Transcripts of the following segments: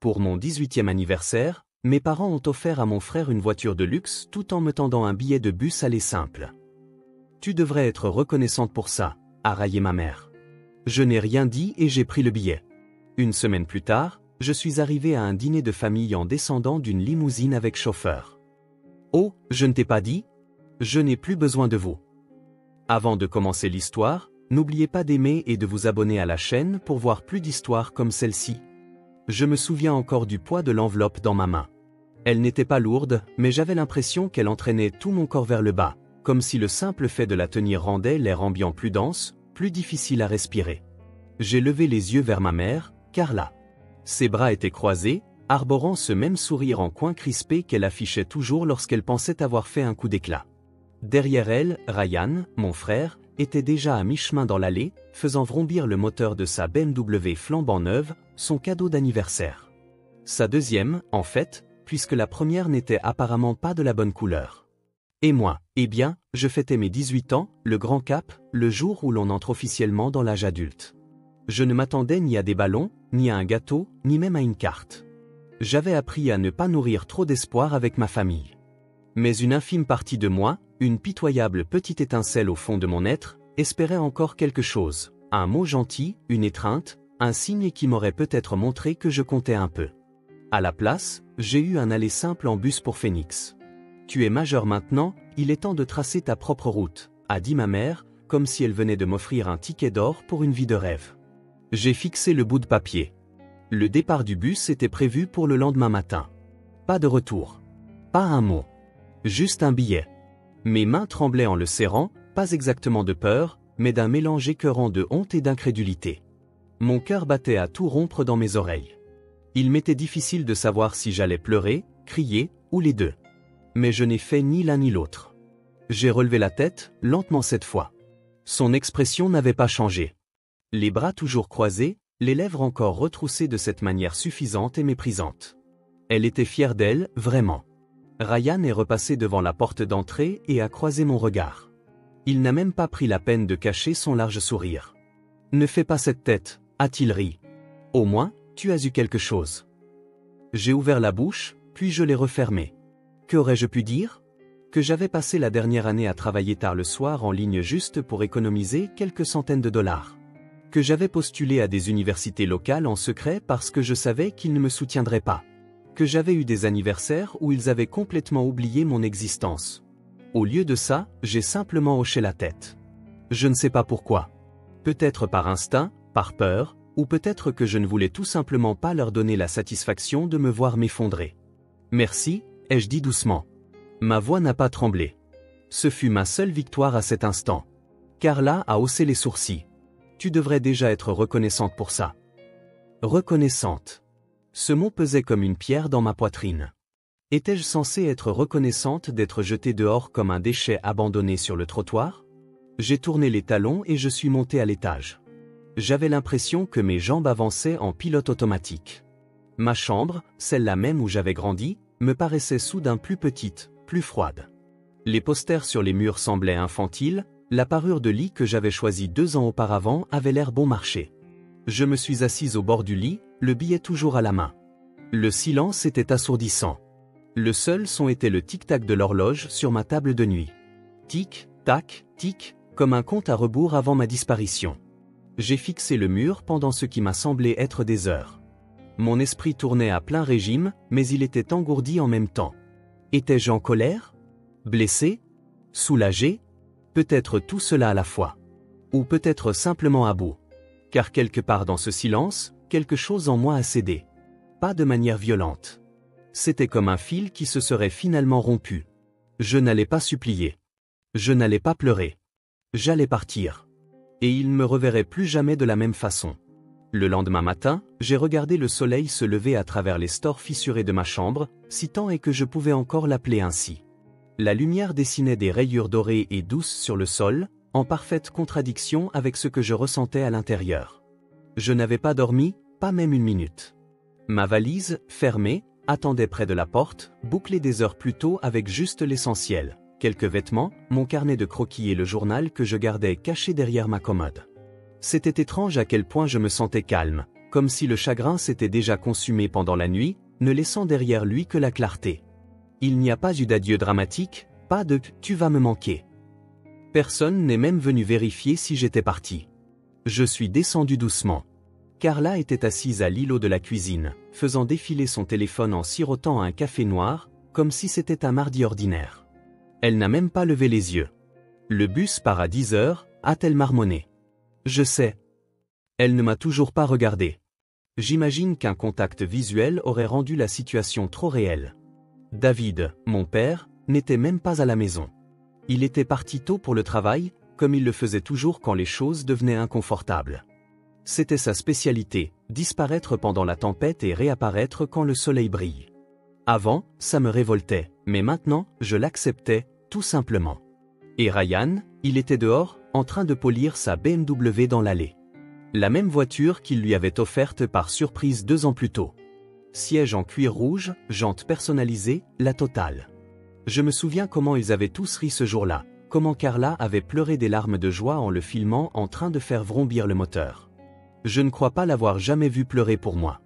Pour mon 18e anniversaire, mes parents ont offert à mon frère une voiture de luxe tout en me tendant un billet de bus aller simple. Tu devrais être reconnaissante pour ça, a raillé ma mère. Je n'ai rien dit et j'ai pris le billet. Une semaine plus tard, je suis arrivé à un dîner de famille en descendant d'une limousine avec chauffeur. Oh, je ne t'ai pas dit? Je n'ai plus besoin de vous. Avant de commencer l'histoire, n'oubliez pas d'aimer et de vous abonner à la chaîne pour voir plus d'histoires comme celle-ci. Je me souviens encore du poids de l'enveloppe dans ma main. Elle n'était pas lourde, mais j'avais l'impression qu'elle entraînait tout mon corps vers le bas, comme si le simple fait de la tenir rendait l'air ambiant plus dense, plus difficile à respirer. J'ai levé les yeux vers ma mère, Carla. Ses bras étaient croisés, arborant ce même sourire en coin crispé qu'elle affichait toujours lorsqu'elle pensait avoir fait un coup d'éclat. Derrière elle, Ryan, mon frère, était déjà à mi-chemin dans l'allée, faisant vrombir le moteur de sa BMW flambant neuve, son cadeau d'anniversaire. Sa deuxième, en fait, puisque la première n'était apparemment pas de la bonne couleur. Et moi, eh bien, je fêtais mes 18 ans, le grand cap, le jour où l'on entre officiellement dans l'âge adulte. Je ne m'attendais ni à des ballons, ni à un gâteau, ni même à une carte. J'avais appris à ne pas nourrir trop d'espoir avec ma famille. Mais une infime partie de moi, une pitoyable petite étincelle au fond de mon être, espérait encore quelque chose, un mot gentil, une étreinte, un signe qui m'aurait peut-être montré que je comptais un peu. À la place, j'ai eu un aller simple en bus pour Phoenix. Tu es majeur maintenant, il est temps de tracer ta propre route, a dit ma mère, comme si elle venait de m'offrir un ticket d'or pour une vie de rêve. J'ai fixé le bout de papier. Le départ du bus était prévu pour le lendemain matin. Pas de retour. Pas un mot. Juste un billet. Mes mains tremblaient en le serrant, pas exactement de peur, mais d'un mélange écœurant de honte et d'incrédulité. Mon cœur battait à tout rompre dans mes oreilles. Il m'était difficile de savoir si j'allais pleurer, crier, ou les deux. Mais je n'ai fait ni l'un ni l'autre. J'ai relevé la tête, lentement cette fois. Son expression n'avait pas changé. Les bras toujours croisés, les lèvres encore retroussées de cette manière suffisante et méprisante. Elle était fière d'elle, vraiment. Ryan est repassé devant la porte d'entrée et a croisé mon regard. Il n'a même pas pris la peine de cacher son large sourire. « Ne fais pas cette tête », a-t-il ri. « Au moins, tu as eu quelque chose. » J'ai ouvert la bouche, puis je l'ai refermée. Qu'aurais-je pu dire? Que j'avais passé la dernière année à travailler tard le soir en ligne juste pour économiser quelques centaines de dollars. Que j'avais postulé à des universités locales en secret parce que je savais qu'ils ne me soutiendraient pas. Que j'avais eu des anniversaires où ils avaient complètement oublié mon existence. Au lieu de ça, j'ai simplement hoché la tête. Je ne sais pas pourquoi. Peut-être par instinct, par peur, ou peut-être que je ne voulais tout simplement pas leur donner la satisfaction de me voir m'effondrer. Merci, ai-je dit doucement. Ma voix n'a pas tremblé. Ce fut ma seule victoire à cet instant. Carla a haussé les sourcils. Tu devrais déjà être reconnaissante pour ça. Reconnaissante. Ce mot pesait comme une pierre dans ma poitrine. Étais-je censée être reconnaissante d'être jetée dehors comme un déchet abandonné sur le trottoir? J'ai tourné les talons et je suis monté à l'étage. J'avais l'impression que mes jambes avançaient en pilote automatique. Ma chambre, celle-là même où j'avais grandi, me paraissait soudain plus petite, plus froide. Les posters sur les murs semblaient infantiles, la parure de lit que j'avais choisie 2 ans auparavant avait l'air bon marché. Je me suis assise au bord du lit, le billet toujours à la main. Le silence était assourdissant. Le seul son était le tic-tac de l'horloge sur ma table de nuit. Tic, tac, tic, comme un compte à rebours avant ma disparition. J'ai fixé le mur pendant ce qui m'a semblé être des heures. Mon esprit tournait à plein régime, mais il était engourdi en même temps. Étais-je en colère? Blessé? Soulagé? Peut-être tout cela à la fois. Ou peut-être simplement à bout. Car quelque part dans ce silence, quelque chose en moi a cédé. Pas de manière violente. C'était comme un fil qui se serait finalement rompu. Je n'allais pas supplier. Je n'allais pas pleurer. J'allais partir. Et il ne me reverrait plus jamais de la même façon. Le lendemain matin, j'ai regardé le soleil se lever à travers les stores fissurés de ma chambre, si tant est que je pouvais encore l'appeler ainsi. La lumière dessinait des rayures dorées et douces sur le sol, en parfaite contradiction avec ce que je ressentais à l'intérieur. Je n'avais pas dormi, pas même une minute. Ma valise, fermée, attendait près de la porte, bouclée des heures plus tôt avec juste l'essentiel, quelques vêtements, mon carnet de croquis et le journal que je gardais caché derrière ma commode. C'était étrange à quel point je me sentais calme, comme si le chagrin s'était déjà consumé pendant la nuit, ne laissant derrière lui que la clarté. Il n'y a pas eu d'adieu dramatique, pas de « tu vas me manquer ». Personne n'est même venu vérifier si j'étais parti. Je suis descendu doucement. Carla était assise à l'îlot de la cuisine, faisant défiler son téléphone en sirotant un café noir, comme si c'était un mardi ordinaire. Elle n'a même pas levé les yeux. Le bus part à 10 heures, a-t-elle marmonné. Je sais. Elle ne m'a toujours pas regardé. J'imagine qu'un contact visuel aurait rendu la situation trop réelle. David, mon père, n'était même pas à la maison. Il était parti tôt pour le travail, comme il le faisait toujours quand les choses devenaient inconfortables. C'était sa spécialité, disparaître pendant la tempête et réapparaître quand le soleil brille. Avant, ça me révoltait, mais maintenant, je l'acceptais, tout simplement. Et Ryan, il était dehors, en train de polir sa BMW dans l'allée. La même voiture qu'il lui avait offerte par surprise 2 ans plus tôt. Siège en cuir rouge, jantes personnalisées, la totale. Je me souviens comment ils avaient tous ri ce jour-là, comment Carla avait pleuré des larmes de joie en le filmant en train de faire vrombir le moteur. Je ne crois pas l'avoir jamais vu pleurer pour moi.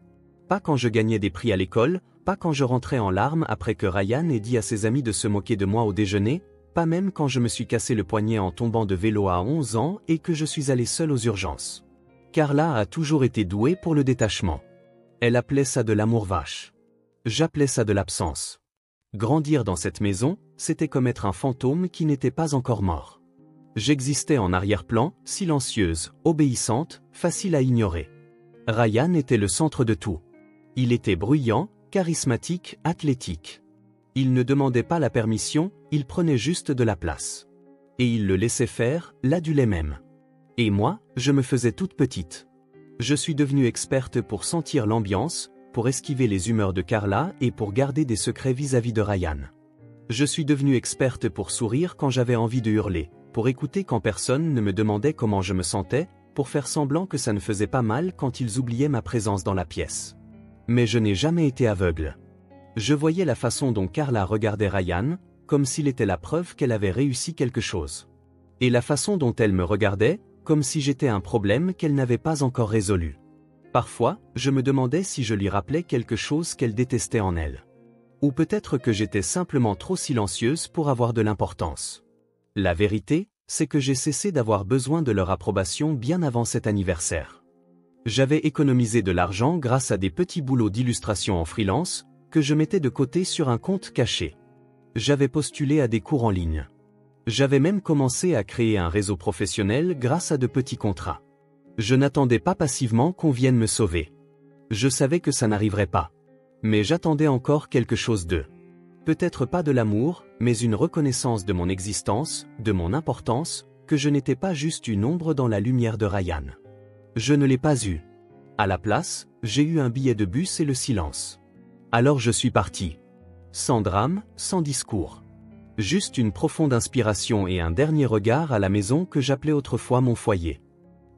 Pas quand je gagnais des prix à l'école, pas quand je rentrais en larmes après que Ryan ait dit à ses amis de se moquer de moi au déjeuner, pas même quand je me suis cassé le poignet en tombant de vélo à 11 ans et que je suis allé seul aux urgences. Carla a toujours été douée pour le détachement. Elle appelait ça de l'amour vache. J'appelais ça de l'absence. Grandir dans cette maison, c'était comme être un fantôme qui n'était pas encore mort. J'existais en arrière-plan, silencieuse, obéissante, facile à ignorer. Ryan était le centre de tout. Il était bruyant, charismatique, athlétique. Il ne demandait pas la permission, il prenait juste de la place. Et il le laissait faire, l'adulait même. Et moi, je me faisais toute petite. Je suis devenue experte pour sentir l'ambiance, pour esquiver les humeurs de Carla et pour garder des secrets vis-à-vis de Ryan. Je suis devenue experte pour sourire quand j'avais envie de hurler, pour écouter quand personne ne me demandait comment je me sentais, pour faire semblant que ça ne faisait pas mal quand ils oubliaient ma présence dans la pièce. Mais je n'ai jamais été aveugle. Je voyais la façon dont Carla regardait Ryan, comme s'il était la preuve qu'elle avait réussi quelque chose. Et la façon dont elle me regardait, comme si j'étais un problème qu'elle n'avait pas encore résolu. Parfois, je me demandais si je lui rappelais quelque chose qu'elle détestait en elle. Ou peut-être que j'étais simplement trop silencieuse pour avoir de l'importance. La vérité, c'est que j'ai cessé d'avoir besoin de leur approbation bien avant cet anniversaire. J'avais économisé de l'argent grâce à des petits boulots d'illustration en freelance, que je mettais de côté sur un compte caché. J'avais postulé à des cours en ligne. J'avais même commencé à créer un réseau professionnel grâce à de petits contrats. Je n'attendais pas passivement qu'on vienne me sauver. Je savais que ça n'arriverait pas. Mais j'attendais encore quelque chose d'eux. Peut-être pas de l'amour, mais une reconnaissance de mon existence, de mon importance, que je n'étais pas juste une ombre dans la lumière de Ryan. Je ne l'ai pas eu. À la place, j'ai eu un billet de bus et le silence. Alors je suis parti. Sans drame, sans discours. Juste une profonde inspiration et un dernier regard à la maison que j'appelais autrefois mon foyer.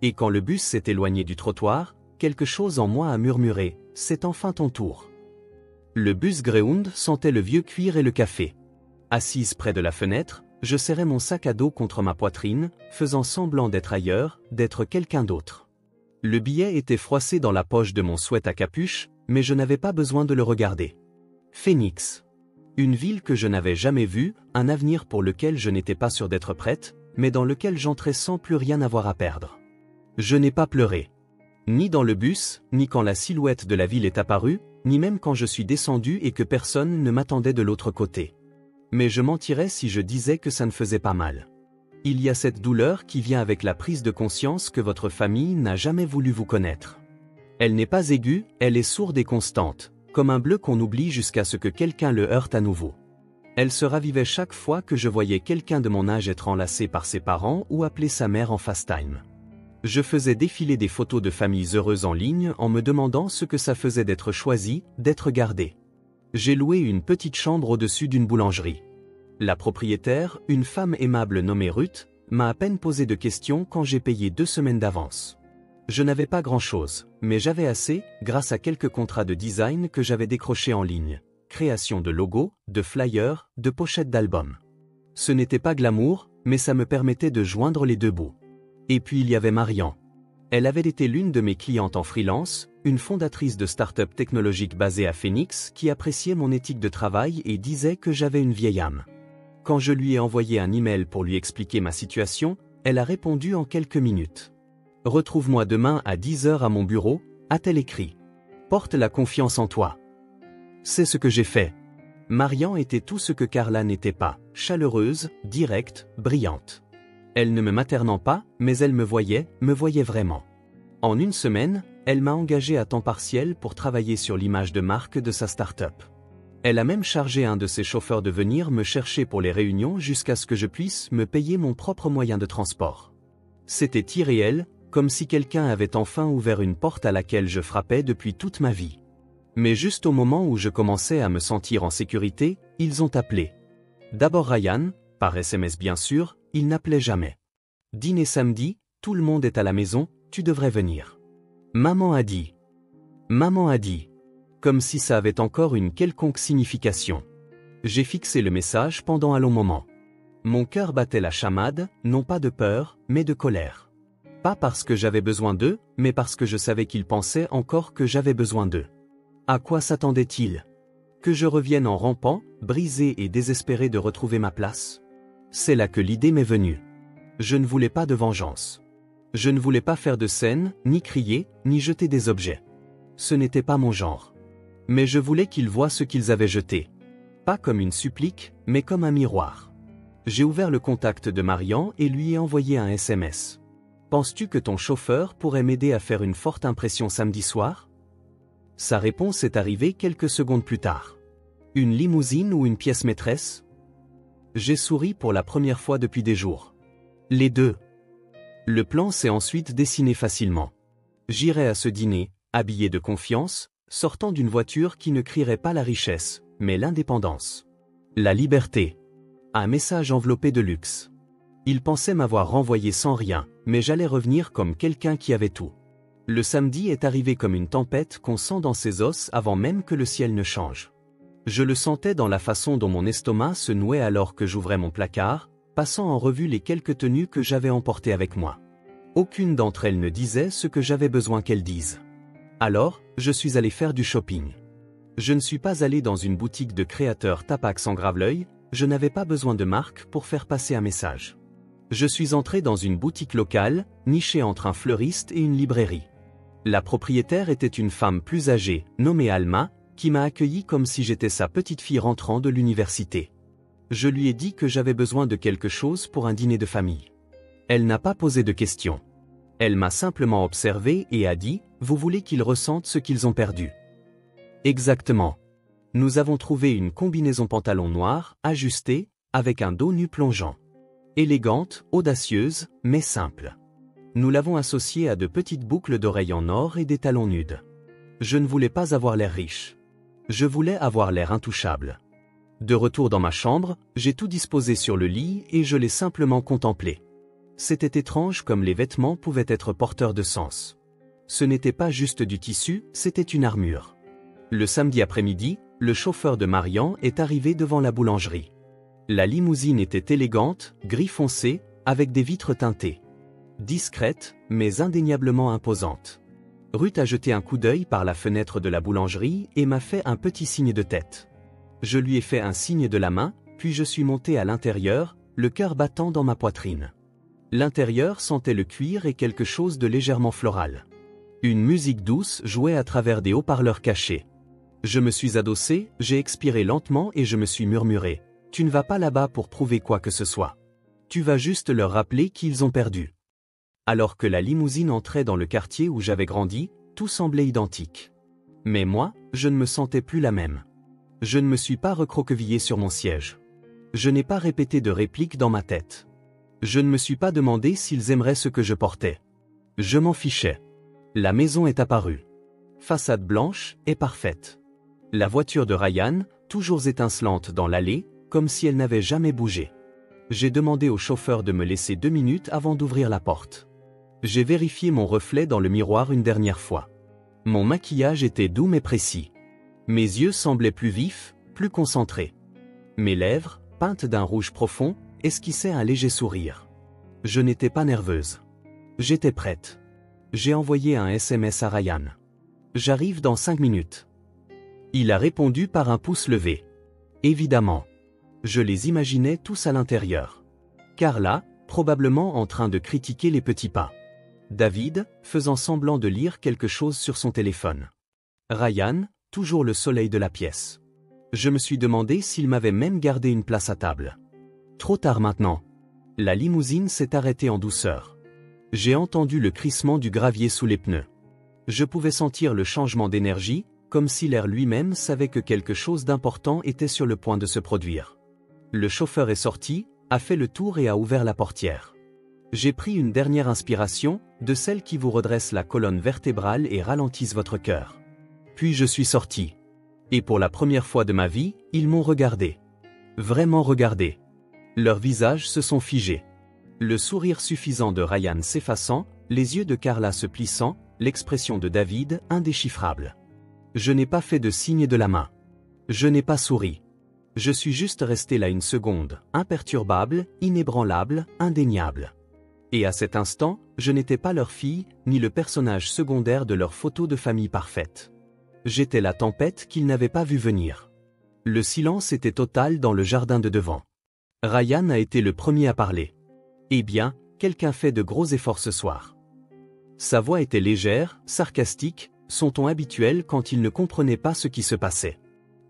Et quand le bus s'est éloigné du trottoir, quelque chose en moi a murmuré « c'est enfin ton tour ». Le bus Greyhound sentait le vieux cuir et le café. Assise près de la fenêtre, je serrais mon sac à dos contre ma poitrine, faisant semblant d'être ailleurs, d'être quelqu'un d'autre. Le billet était froissé dans la poche de mon sweat à capuche, mais je n'avais pas besoin de le regarder. Phoenix. Une ville que je n'avais jamais vue, un avenir pour lequel je n'étais pas sûre d'être prête, mais dans lequel j'entrais sans plus rien avoir à perdre. Je n'ai pas pleuré. Ni dans le bus, ni quand la silhouette de la ville est apparue, ni même quand je suis descendu et que personne ne m'attendait de l'autre côté. Mais je mentirais si je disais que ça ne faisait pas mal. Il y a cette douleur qui vient avec la prise de conscience que votre famille n'a jamais voulu vous connaître. Elle n'est pas aiguë, elle est sourde et constante, comme un bleu qu'on oublie jusqu'à ce que quelqu'un le heurte à nouveau. Elle se ravivait chaque fois que je voyais quelqu'un de mon âge être enlacé par ses parents ou appeler sa mère en FaceTime. Je faisais défiler des photos de familles heureuses en ligne en me demandant ce que ça faisait d'être choisi, d'être gardé. J'ai loué une petite chambre au-dessus d'une boulangerie. La propriétaire, une femme aimable nommée Ruth, m'a à peine posé de questions quand j'ai payé 2 semaines d'avance. Je n'avais pas grand-chose, mais j'avais assez, grâce à quelques contrats de design que j'avais décrochés en ligne. Création de logos, de flyers, de pochettes d'albums. Ce n'était pas glamour, mais ça me permettait de joindre les deux bouts. Et puis il y avait Marian. Elle avait été l'une de mes clientes en freelance, une fondatrice de start-up technologique basée à Phoenix qui appréciait mon éthique de travail et disait que j'avais une vieille âme. Quand je lui ai envoyé un email pour lui expliquer ma situation, elle a répondu en quelques minutes. « Retrouve-moi demain à 10 h à mon bureau », a-t-elle écrit. « Porte la confiance en toi. » C'est ce que j'ai fait. Marian était tout ce que Carla n'était pas, chaleureuse, directe, brillante. Elle ne me maternant pas, mais elle me voyait vraiment. En une semaine, elle m'a engagé à temps partiel pour travailler sur l'image de marque de sa start-up. Elle a même chargé un de ses chauffeurs de venir me chercher pour les réunions jusqu'à ce que je puisse me payer mon propre moyen de transport. C'était irréel, comme si quelqu'un avait enfin ouvert une porte à laquelle je frappais depuis toute ma vie. Mais juste au moment où je commençais à me sentir en sécurité, ils ont appelé. D'abord Ryan, par SMS bien sûr, il n'appelait jamais. Dîner samedi, tout le monde est à la maison, tu devrais venir. Maman a dit. Comme si ça avait encore une quelconque signification. J'ai fixé le message pendant un long moment. Mon cœur battait la chamade, non pas de peur, mais de colère. Pas parce que j'avais besoin d'eux, mais parce que je savais qu'ils pensaient encore que j'avais besoin d'eux. À quoi s'attendaient-ils? Que je revienne en rampant, brisé et désespéré de retrouver ma place? C'est là que l'idée m'est venue. Je ne voulais pas de vengeance. Je ne voulais pas faire de scène, ni crier, ni jeter des objets. Ce n'était pas mon genre. Mais je voulais qu'ils voient ce qu'ils avaient jeté. Pas comme une supplique, mais comme un miroir. J'ai ouvert le contact de Marian et lui ai envoyé un SMS. Penses-tu que ton chauffeur pourrait m'aider à faire une forte impression samedi soir? Sa réponse est arrivée quelques secondes plus tard. Une limousine ou une pièce maîtresse? J'ai souri pour la première fois depuis des jours. Les deux. Le plan s'est ensuite dessiné facilement. J'irai à ce dîner, habillé de confiance, sortant d'une voiture qui ne crierait pas la richesse, mais l'indépendance. La liberté. Un message enveloppé de luxe. Il pensait m'avoir renvoyé sans rien, mais j'allais revenir comme quelqu'un qui avait tout. Le samedi est arrivé comme une tempête qu'on sent dans ses os avant même que le ciel ne change. Je le sentais dans la façon dont mon estomac se nouait alors que j'ouvrais mon placard, passant en revue les quelques tenues que j'avais emportées avec moi. Aucune d'entre elles ne disait ce que j'avais besoin qu'elles disent. Alors, je suis allé faire du shopping. Je ne suis pas allé dans une boutique de créateurs tapax en Graveleuil, je n'avais pas besoin de marque pour faire passer un message. Je suis entré dans une boutique locale, nichée entre un fleuriste et une librairie. La propriétaire était une femme plus âgée, nommée Alma, qui m'a accueilli comme si j'étais sa petite fille rentrant de l'université. Je lui ai dit que j'avais besoin de quelque chose pour un dîner de famille. Elle n'a pas posé de questions. Elle m'a simplement observé et a dit « Vous voulez qu'ils ressentent ce qu'ils ont perdu ?» Exactement. Nous avons trouvé une combinaison pantalon noir, ajustée, avec un dos nu plongeant. Élégante, audacieuse, mais simple. Nous l'avons associée à de petites boucles d'oreilles en or et des talons nudes. Je ne voulais pas avoir l'air riche. Je voulais avoir l'air intouchable. De retour dans ma chambre, j'ai tout disposé sur le lit et je l'ai simplement contemplé. C'était étrange comme les vêtements pouvaient être porteurs de sens. Ce n'était pas juste du tissu, c'était une armure. Le samedi après-midi, le chauffeur de Marian est arrivé devant la boulangerie. La limousine était élégante, gris foncé, avec des vitres teintées. Discrète, mais indéniablement imposante. Ruth a jeté un coup d'œil par la fenêtre de la boulangerie et m'a fait un petit signe de tête. Je lui ai fait un signe de la main, puis je suis monté à l'intérieur, le cœur battant dans ma poitrine. L'intérieur sentait le cuir et quelque chose de légèrement floral. Une musique douce jouait à travers des haut-parleurs cachés. Je me suis adossé, j'ai expiré lentement et je me suis murmuré. « Tu ne vas pas là-bas pour prouver quoi que ce soit. Tu vas juste leur rappeler qu'ils ont perdu. » Alors que la limousine entrait dans le quartier où j'avais grandi, tout semblait identique. Mais moi, je ne me sentais plus la même. Je ne me suis pas recroquevillé sur mon siège. Je n'ai pas répété de répliques dans ma tête. Je ne me suis pas demandé s'ils aimeraient ce que je portais. Je m'en fichais. La maison est apparue. Façade blanche et parfaite. La voiture de Ryan, toujours étincelante dans l'allée, comme si elle n'avait jamais bougé. J'ai demandé au chauffeur de me laisser 2 minutes avant d'ouvrir la porte. J'ai vérifié mon reflet dans le miroir une dernière fois. Mon maquillage était doux mais précis. Mes yeux semblaient plus vifs, plus concentrés. Mes lèvres, peintes d'un rouge profond, esquissaient un léger sourire. Je n'étais pas nerveuse. J'étais prête. j'ai envoyé un SMS à Ryan. J'arrive dans 5 minutes. Il a répondu par un pouce levé. Évidemment. Je les imaginais tous à l'intérieur. Carla, probablement en train de critiquer les petits pas. David, faisant semblant de lire quelque chose sur son téléphone. Ryan, toujours le soleil de la pièce. Je me suis demandé s'il m'avait même gardé une place à table. Trop tard maintenant. La limousine s'est arrêtée en douceur. J'ai entendu le crissement du gravier sous les pneus. Je pouvais sentir le changement d'énergie, comme si l'air lui-même savait que quelque chose d'important était sur le point de se produire. Le chauffeur est sorti, a fait le tour et a ouvert la portière. J'ai pris une dernière inspiration, de celles qui vous redressent la colonne vertébrale et ralentissent votre cœur. Puis je suis sorti. Et pour la première fois de ma vie, ils m'ont regardé. Vraiment regardé. Leurs visages se sont figés. Le sourire suffisant de Ryan s'effaçant, les yeux de Carla se plissant, l'expression de David indéchiffrable. Je n'ai pas fait de signe de la main. Je n'ai pas souri. Je suis juste resté là une seconde, imperturbable, inébranlable, indéniable. Et à cet instant, je n'étais pas leur fille, ni le personnage secondaire de leur photo de famille parfaite. J'étais la tempête qu'ils n'avaient pas vue venir. Le silence était total dans le jardin de devant. Ryan a été le premier à parler. Eh bien, quelqu'un fait de gros efforts ce soir. Sa voix était légère, sarcastique, son ton habituel quand il ne comprenait pas ce qui se passait.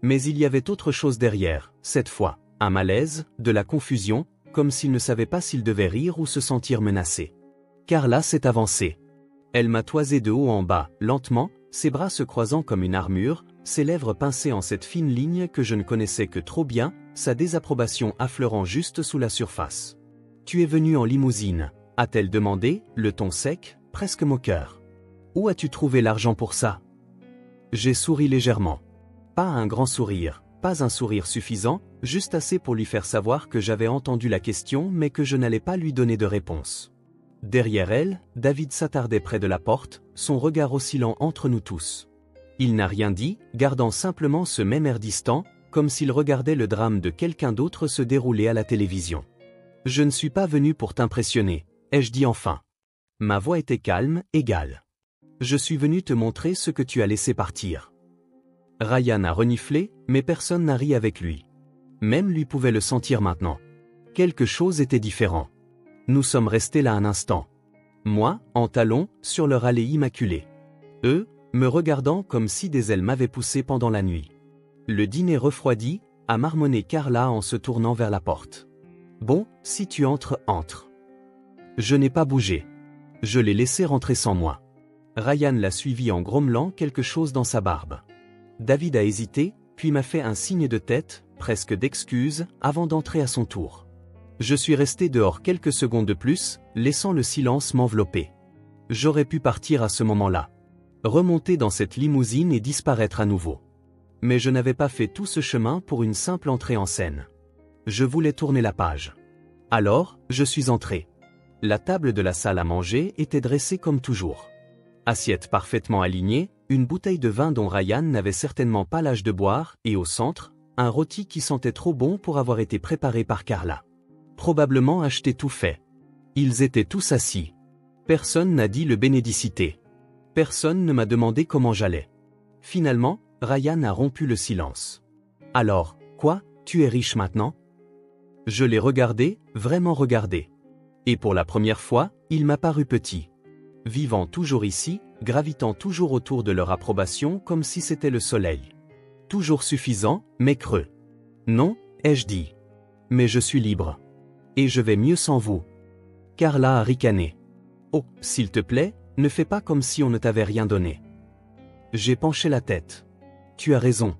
Mais il y avait autre chose derrière, cette fois, un malaise, de la confusion, comme s'il ne savait pas s'il devait rire ou se sentir menacé. Carla s'est avancée. Elle m'a toisé de haut en bas, lentement, ses bras se croisant comme une armure, ses lèvres pincées en cette fine ligne que je ne connaissais que trop bien, sa désapprobation affleurant juste sous la surface. « Tu es venu en limousine ?» a-t-elle demandé, le ton sec, presque moqueur. « Où as-tu trouvé l'argent pour ça ?» J'ai souri légèrement. Pas un grand sourire, pas un sourire suffisant, juste assez pour lui faire savoir que j'avais entendu la question mais que je n'allais pas lui donner de réponse. Derrière elle, David s'attardait près de la porte, son regard oscillant entre nous tous. Il n'a rien dit, gardant simplement ce même air distant, comme s'il regardait le drame de quelqu'un d'autre se dérouler à la télévision. « Je ne suis pas venu pour t'impressionner, ai-je dit enfin. Ma voix était calme, égale. Je suis venu te montrer ce que tu as laissé partir. » Ryan a reniflé, mais personne n'a ri avec lui. Même lui pouvait le sentir maintenant. Quelque chose était différent. Nous sommes restés là un instant. Moi, en talons, sur leur allée immaculée. Eux, me regardant comme si des ailes m'avaient poussé pendant la nuit. Le dîner refroidi, a marmonné Carla en se tournant vers la porte. Bon, si tu entres, entre. Je n'ai pas bougé. Je l'ai laissé rentrer sans moi. Ryan l'a suivi en grommelant quelque chose dans sa barbe. David a hésité, puis m'a fait un signe de tête, presque d'excuse, avant d'entrer à son tour. Je suis resté dehors quelques secondes de plus, laissant le silence m'envelopper. J'aurais pu partir à ce moment-là. Remonter dans cette limousine et disparaître à nouveau. Mais je n'avais pas fait tout ce chemin pour une simple entrée en scène. Je voulais tourner la page. Alors, je suis entré. La table de la salle à manger était dressée comme toujours. Assiette parfaitement alignée, une bouteille de vin dont Ryan n'avait certainement pas l'âge de boire, et au centre, un rôti qui sentait trop bon pour avoir été préparé par Carla. Probablement acheté tout fait. Ils étaient tous assis. Personne n'a dit le bénédicité. Personne ne m'a demandé comment j'allais. Finalement, Ryan a rompu le silence. Alors, quoi, tu es riche maintenant ? Je l'ai regardé, vraiment regardé. Et pour la première fois, il m'a paru petit. Vivant toujours ici, gravitant toujours autour de leur approbation comme si c'était le soleil. Toujours suffisant, mais creux. Non, ai-je dit. Mais je suis libre. Et je vais mieux sans vous. Carla a ricané. Oh, s'il te plaît, ne fais pas comme si on ne t'avait rien donné. J'ai penché la tête. Tu as raison.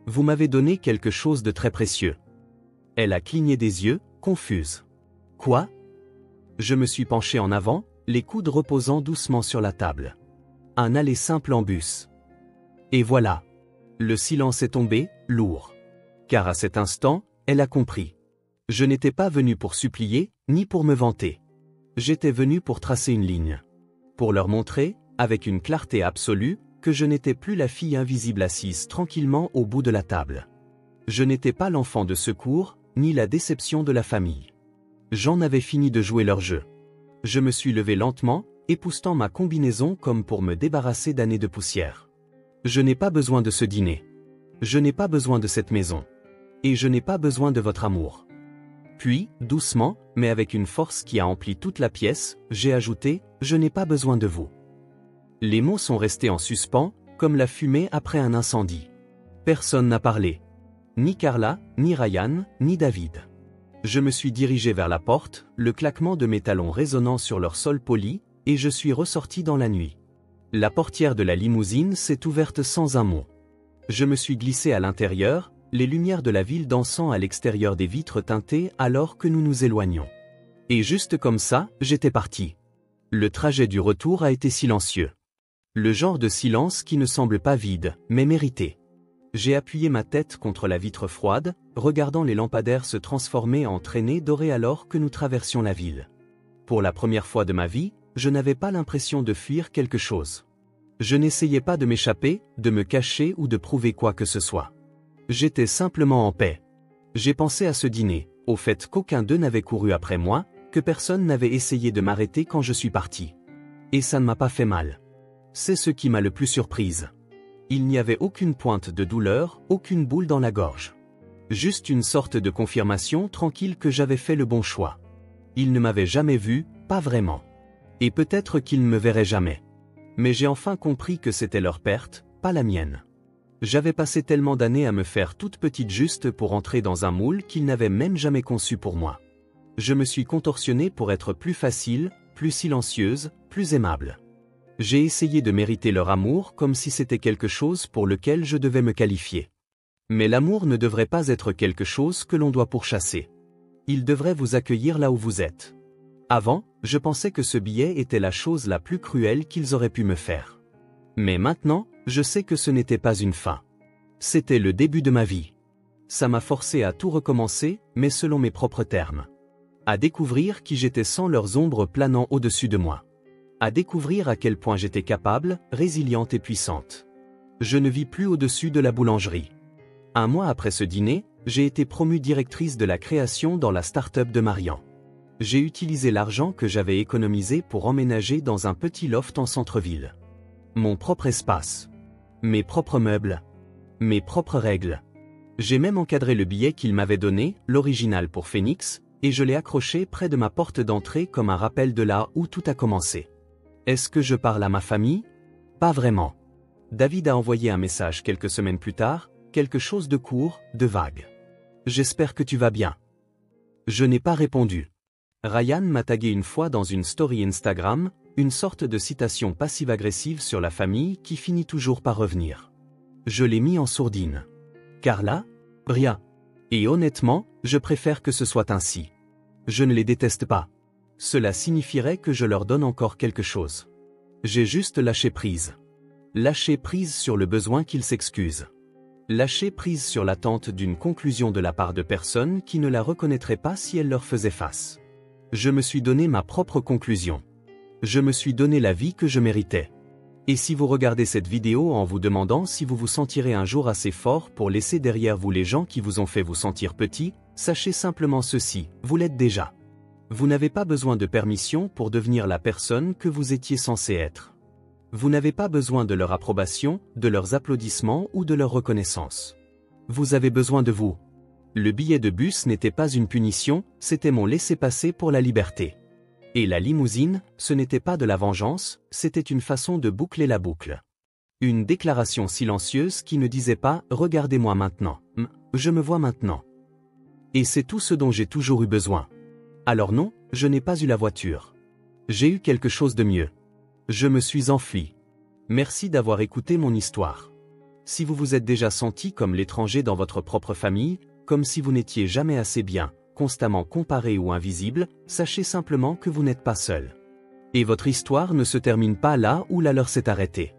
Vous m'avez donné quelque chose de très précieux. Elle a cligné des yeux, confuse. Quoi ? Je me suis penché en avant, les coudes reposant doucement sur la table. Un aller simple en bus. Et voilà. Le silence est tombé, lourd. Car à cet instant, elle a compris. Je n'étais pas venu pour supplier, ni pour me vanter. J'étais venu pour tracer une ligne. Pour leur montrer, avec une clarté absolue, que je n'étais plus la fille invisible assise tranquillement au bout de la table. Je n'étais pas l'enfant de secours, ni la déception de la famille. J'en avais fini de jouer leur jeu. Je me suis levé lentement, époussetant ma combinaison comme pour me débarrasser d'années de poussière. Je n'ai pas besoin de ce dîner. Je n'ai pas besoin de cette maison. Et je n'ai pas besoin de votre amour. Puis, doucement, mais avec une force qui a empli toute la pièce, j'ai ajouté, je n'ai pas besoin de vous. Les mots sont restés en suspens, comme la fumée après un incendie. Personne n'a parlé. Ni Carla, ni Ryan, ni David. Je me suis dirigé vers la porte, le claquement de mes talons résonnant sur leur sol poli, et je suis ressorti dans la nuit. La portière de la limousine s'est ouverte sans un mot. Je me suis glissé à l'intérieur, les lumières de la ville dansant à l'extérieur des vitres teintées alors que nous nous éloignions. Et juste comme ça, j'étais parti. Le trajet du retour a été silencieux. Le genre de silence qui ne semble pas vide, mais mérité. J'ai appuyé ma tête contre la vitre froide, regardant les lampadaires se transformer en traînées dorées alors que nous traversions la ville. Pour la première fois de ma vie, je n'avais pas l'impression de fuir quelque chose. Je n'essayais pas de m'échapper, de me cacher ou de prouver quoi que ce soit. J'étais simplement en paix. J'ai pensé à ce dîner, au fait qu'aucun d'eux n'avait couru après moi, que personne n'avait essayé de m'arrêter quand je suis parti. Et ça ne m'a pas fait mal. C'est ce qui m'a le plus surprise. Il n'y avait aucune pointe de douleur, aucune boule dans la gorge. Juste une sorte de confirmation tranquille que j'avais fait le bon choix. Ils ne m'avaient jamais vu, pas vraiment. Et peut-être qu'ils ne me verraient jamais. Mais j'ai enfin compris que c'était leur perte, pas la mienne. J'avais passé tellement d'années à me faire toute petite juste pour entrer dans un moule qu'ils n'avaient même jamais conçu pour moi. Je me suis contorsionné pour être plus facile, plus silencieuse, plus aimable. J'ai essayé de mériter leur amour comme si c'était quelque chose pour lequel je devais me qualifier. Mais l'amour ne devrait pas être quelque chose que l'on doit pourchasser. Il devrait vous accueillir là où vous êtes. Avant, je pensais que ce billet était la chose la plus cruelle qu'ils auraient pu me faire. Mais maintenant, je sais que ce n'était pas une fin. C'était le début de ma vie. Ça m'a forcé à tout recommencer, mais selon mes propres termes. À découvrir qui j'étais sans leurs ombres planant au-dessus de moi. À découvrir à quel point j'étais capable, résiliente et puissante. Je ne vis plus au-dessus de la boulangerie. Un mois après ce dîner, j'ai été promue directrice de la création dans la start-up de Marian. J'ai utilisé l'argent que j'avais économisé pour emménager dans un petit loft en centre-ville. Mon propre espace. Mes propres meubles. Mes propres règles. J'ai même encadré le billet qu'il m'avait donné, l'original pour Phoenix, et je l'ai accroché près de ma porte d'entrée comme un rappel de là où tout a commencé. Est-ce que je parle à ma famille? Pas vraiment. David a envoyé un message quelques semaines plus tard, quelque chose de court, de vague. J'espère que tu vas bien. Je n'ai pas répondu. Ryan m'a tagué une fois dans une story Instagram, une sorte de citation passive-agressive sur la famille qui finit toujours par revenir. Je l'ai mis en sourdine. Carla? Rien. Et honnêtement, je préfère que ce soit ainsi. Je ne les déteste pas. Cela signifierait que je leur donne encore quelque chose. J'ai juste lâché prise. Lâcher prise sur le besoin qu'ils s'excusent. Lâcher prise sur l'attente d'une conclusion de la part de personnes qui ne la reconnaîtraient pas si elle leur faisait face. Je me suis donné ma propre conclusion. Je me suis donné la vie que je méritais. Et si vous regardez cette vidéo en vous demandant si vous vous sentirez un jour assez fort pour laisser derrière vous les gens qui vous ont fait vous sentir petit, sachez simplement ceci, vous l'êtes déjà. Vous n'avez pas besoin de permission pour devenir la personne que vous étiez censé être. Vous n'avez pas besoin de leur approbation, de leurs applaudissements ou de leur reconnaissance. Vous avez besoin de vous. Le billet de bus n'était pas une punition, c'était mon laissez-passer pour la liberté. Et la limousine, ce n'était pas de la vengeance, c'était une façon de boucler la boucle. Une déclaration silencieuse qui ne disait pas « Regardez-moi maintenant, je me vois maintenant ». Et c'est tout ce dont j'ai toujours eu besoin. Alors non, je n'ai pas eu la voiture. J'ai eu quelque chose de mieux. Je me suis enfui. Merci d'avoir écouté mon histoire. Si vous vous êtes déjà senti comme l'étranger dans votre propre famille, comme si vous n'étiez jamais assez bien, constamment comparé ou invisible, sachez simplement que vous n'êtes pas seul. Et votre histoire ne se termine pas là où la leur s'est arrêtée.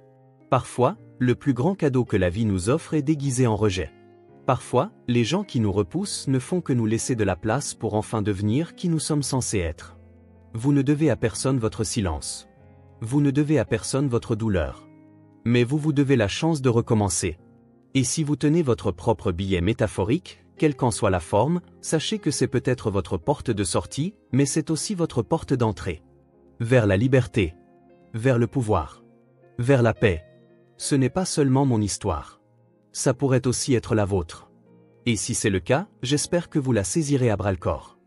Parfois, le plus grand cadeau que la vie nous offre est déguisé en rejet. Parfois, les gens qui nous repoussent ne font que nous laisser de la place pour enfin devenir qui nous sommes censés être. Vous ne devez à personne votre silence. Vous ne devez à personne votre douleur. Mais vous vous devez la chance de recommencer. Et si vous tenez votre propre billet métaphorique, quelle qu'en soit la forme, sachez que c'est peut-être votre porte de sortie, mais c'est aussi votre porte d'entrée. Vers la liberté. vers le pouvoir, vers la paix. Ce n'est pas seulement mon histoire. Ça pourrait aussi être la vôtre. Et si c'est le cas, j'espère que vous la saisirez à bras-le-corps.